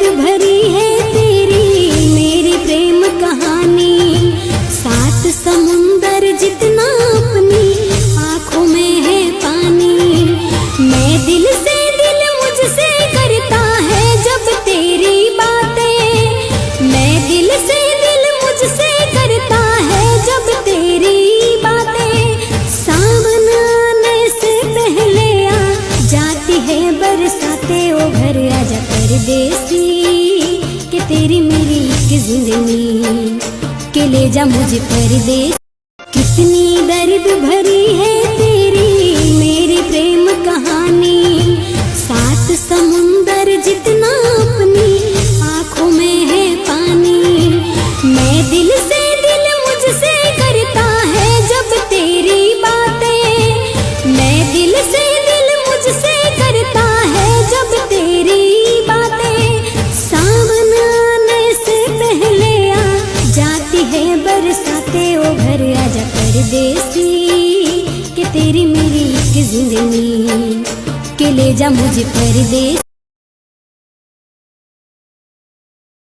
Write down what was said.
दर्द भरी है तेरी मेरी प्रेम कहानी। सात समुंदर जितना अपनी आंखों में है पानी। मैं दिल से दिल मुझसे करता है जब तेरी बातें। मैं दिल से दिल मुझसे करता है जब तेरी बातें। सावन आने से पहले आ जाती है बरसाते। ओ घर आजा परदेसी कि तेरी मेरी एक जिंदगी के ले जा मुझे परदेस। कितनी दर्द भरी है तेरी मेरी प्रेम कहानी। सात समुंदर जितना अपनी आंखों में है पानी। मैं दिल से दिल मुझसे करता है जब तेरी बातें। मैं दिल से दिल मुझसे करता है जब तेरी बातें। सावन आने से पहले आ जाती है बरसाते। ओ घर आजा परदेसी कि तेरी मेरी एक जिंदगी के ले जा मुझे परदेस।